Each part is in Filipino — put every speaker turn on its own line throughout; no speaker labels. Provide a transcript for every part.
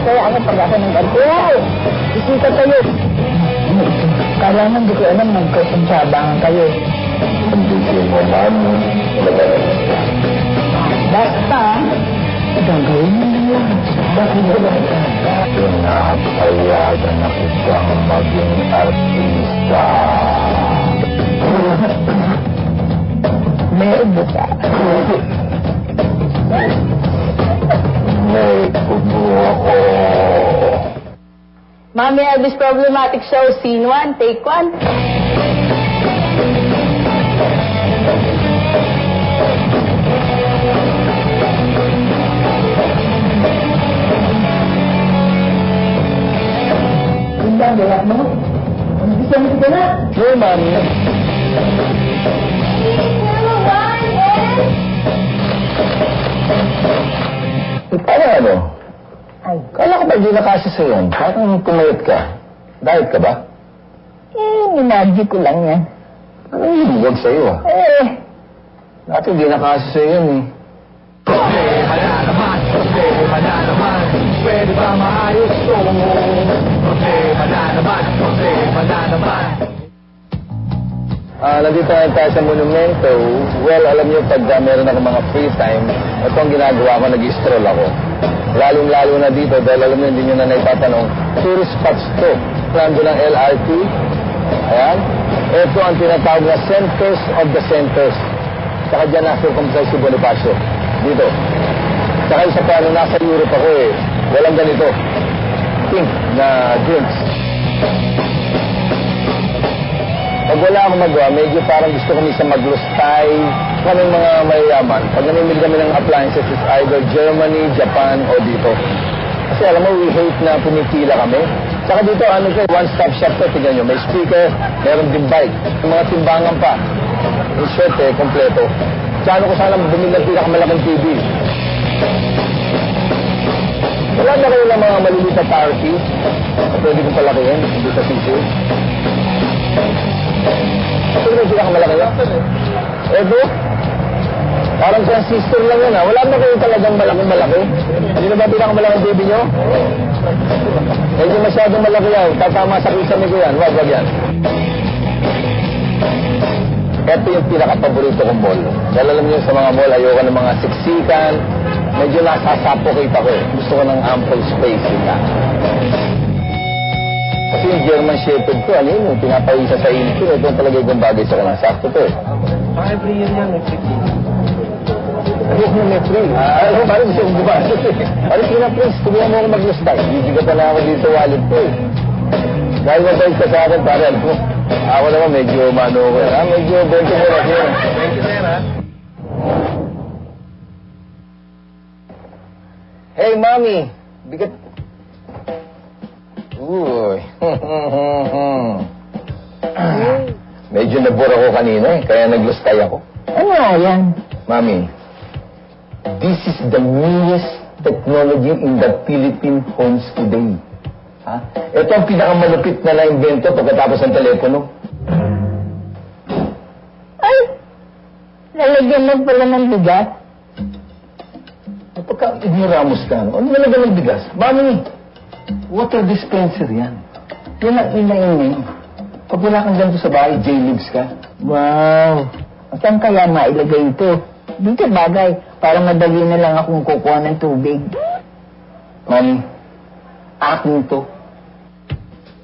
kaya ako pag ako ng ganito. Isita kayo. Kailangan di ko alam magkasunsabangan kayo.
Hindi ko naman.
Basta, gagawin mo na lang. Bakit ko ba ito?
Pinapayagan na kitang maging artista.
May ubo ka.
May ubo ako.
Mami Elvis Problematic Show, Scene 1, Take 1. Ganda, gaya mo? Bisa mo ka na?
Sure, Mami. Paano ano?
Ay,
Kala ko ba di nakasya sa'yo yan? Parang kumayat ka. Diet ka ba?
minadyo ko lang yan.
Ano yung huwag sa'yo ah? Dati di nakasya sa'yo yan eh.
Problema na naman, problema na naman. Pwede ba maayos to? Problema na naman, problema na naman.
Nandito na tayo sa monumento. Well, alam niyo, pag meron ako mga free time, ito ang ginagawa ko, nag-stroll ako. Lalong-lalo na dito, dahil alam niyo, hindi nyo na naipatanong, tourist spots to. Plando ng LRT. Ayan. Ito ang tinatawag na centers of the centers. Saka dyan nasa kumpay si Bonifacio. Dito. Saka isa pa, nung nasa Europe ako eh, walang ganito. Pink na drinks. Pag wala akong magawa, medyo parang gusto ko minsan maglustay. Kaming mga mayayaman, pag namimili kami ng appliances, is either Germany, Japan, o dito. Kasi alam mo, we hate na pumipila kami. Saka dito, ano ko, one-stop shop to, tignan nyo. May speaker, meron din bike. Mga timbangan pa. In short, kompleto. Tsaka ko sana bumili ng pinakamalaking TV. Wala na kayo ng mga maliliit na tower keys? Pwede kong palakihin, hindi sa PC. Ito na yung pinakamalaki yan. Edo? Parang transistor lang yan ha. Wala na kayo talagang malaking-malaki. Hindi na ba pinakamalaking TV nyo? Medyo masyadong malaki yan. Tatama sa kisame ko yan. Wag yan. Ito yung pinaka-paborito kong mall. Dahil alam niyo sa mga mall, ayoko ng mga siksikan. Medyo nasasuffocate ako eh. Gusto ko ng ample space. Kasi yung German Shepherd ko, ano yun, yung pinapawisa sa init ko. Ito talaga yung bagay sa kanang sakto to eh.
Every year yan, may free.
Ayoko na may free. Ano, parang gusto kong gumastos eh. Parang pina-please, tumihan mo ako maglustay. Bibigatan na ako dito wallet ko eh. Dahil mabait ka sa akin, parang ko. Ako naman medyo mano ko. Medyo 20 mo na siya.
Thank you, sir, ha?
Hey, Mami! Bigat... Uy. Medyo nabore ako kanina eh, kaya naglustay ako.
Ano yan?
Mami, this is the newest technology in the Philippine homes today. Ha? Ito ang pinakamalupit na na-invento pagkatapos ng telepono.
Ay! Lalagyan mo pala ng bigas?
Pagka ignoramos ka, ano nalagyan ng bigas? Mami, water dispenser yan. Yan ang ina-ina. Pag wala kang ganito sa bahay, J-Libs ka.
Wow! Saan kaya mailagay ito? Dito bagay, para madali na lang akong kukuha ng tubig.
Mami, akin to.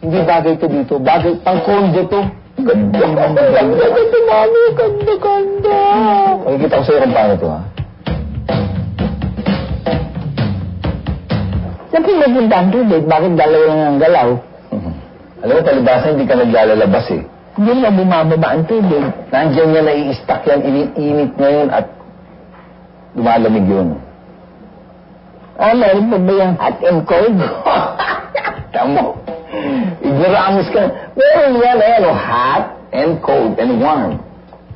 Hindi bagay to dito. Bagay, pang-condo to. Ganda.
Ganda ito, Mami! Ganda!
Makikita ko sa'yo kung paano to, ha?
Saan pinapunta ang tubig? Bakit dalawa lang ang galaw?
Alam mo, palibasa, hindi ka naglalabas eh.
Hindi na bumababa ang tubig.
Nandiyan niya nai-stack yan, iniinit ngayon at lumalamig yun.
Meron pa ba yung hot and cold?
Tamo. Ignoramos ka. Meron yan, ayan, hot and cold and warm.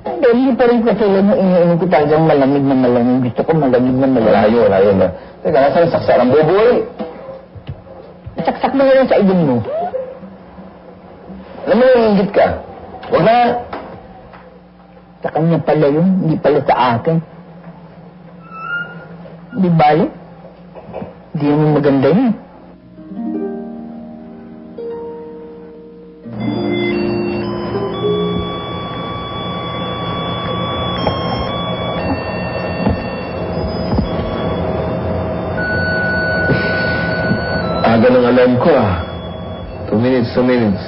Hindi pa rin katulad ng iniinom ko talagang malamig na malamig. Gusto ko malamig na malamig.
Wala yun. Teka, nasa yung saksa ng buboy?
Saksak mo yun sa ibon mo.
Alam mo yung ingit ka? Huwag na.
Sa kanya pala yun, hindi pala sa akin. Di bali? Hindi naman maganda yun.
Aga ng alarm ko, 2 minutes, 2 minutes.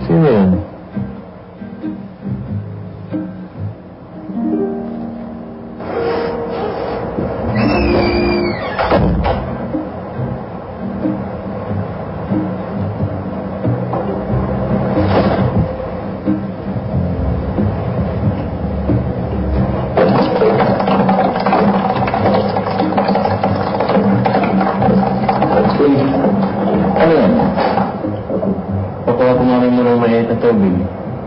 Sino yun? Ano yan? Pakuha ko mami mo ng mainit na tubig.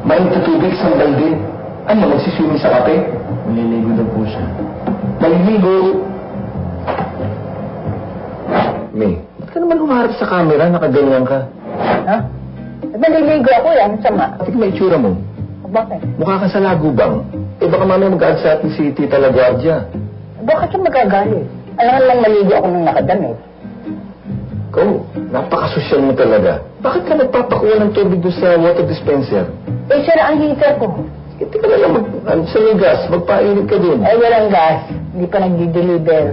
Mainit na tubig? Sandal din. Ano, magsiswimming sa kape? Maliligo daw po siya. Maliligo? May, ba't ka naman humarap sa camera? Nakaganyan ka.
Ha? Naliligo ako yan, sama.
Tingnan mo itsura mo.
Bakit?
Mukha ka sa lagubang. Eh baka mamaya mag-add sa atin si Tita LaGuardia.
Bakit siya magagalit? Alam lang maligo ako ng nakadamit.
Ikaw, napakasosyal mo talaga. Bakit ka nagpapakuha ng tubig doon sa water dispenser?
Eh, sira ang heater ko.
Hindi ka na lang sa may gas, magpainit ka din.
Eh, walang gas. Hindi pa nagdi-deliver.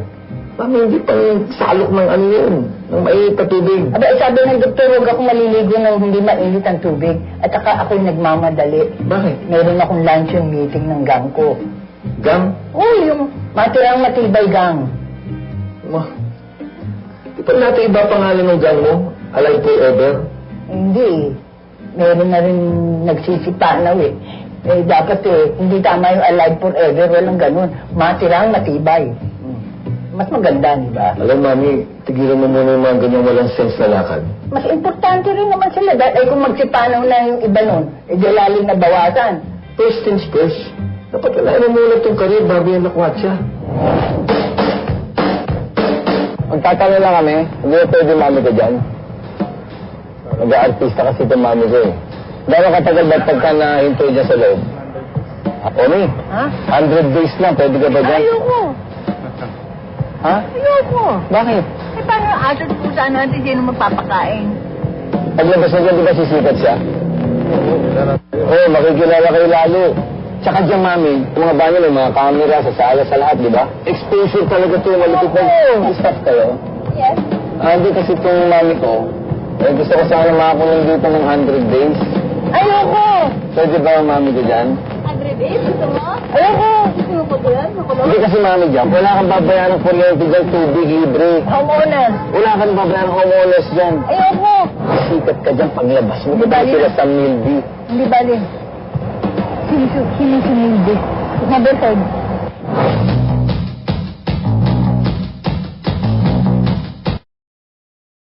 Mami, hindi pang salok ng ano yun, ng mainit na tubig.
Aba, sabi ng doktor, huwag ako maliligo ng hindi mainit ang tubig. At saka ako'y nagmamadali.
Bakit?
Meron akong luncheon meeting ng gang ko.
Gam?
Uy, yung matirang matibay gang.
Ma, di pa natin iba pangalan ng gang mo? Alive Forever?
Hindi. Meron na rin nagsisipanaw eh. Eh, dapat hindi tama yung alive forever. Walang ganun. Matirang matibay. Mas maganda, di ba?
Alam, Mami, tigilan mo muna yung mga ganyang walang sense na lakad.
Mas importante rin naman sila. Dahil kung magsipanaw na yung iba nun, eh, di lalim na bawasan.
First things first, dapat kailangan mo muna itong karir bago yan nakuha siya. Magtatanong lang kami, hindi na pwede mami ko dyan. Nag-aartista kasi itong mami ko eh. Gano'ng katagal ba't pagka na-hinto dyan sa loob? Ako ni,
Ha?
100 days lang, pwede ka ba dyan?
Ayoko.
Ha?
Ayoko.
Bakit?
Eh, paano yung aso po sana natin sino magpapakain?
Paglabas na dyan, di ba sisikat siya? Oo, makikilala kayo lalo. Tsaka dyan, mami, yung mga banyo, may mga camera sa sala, sa lahat, di ba? Exposure talaga to, malupit na staff kayo.
Yes.
Hindi kasi itong mami ko, eh, gusto ko sana makakulong dito ng 100 days.
Ayoko.
Pwede ba ang mami ko dyan?
100 days, gusto mo?
Ayoko.
Gusto mo ko to yan? Makulong?
Hindi kasi mami dyan, wala kang babayaran ng kuryente dyan, tubig, libre.
Homeowner.
Wala kang babayaran ng homeowners dyan.
Ayoko.
Sikat ka dyan paglabas mo.
Di ba
Hindi
yun?
sila sa mildi.
Hindi bali. Sino sinildi? Number 5.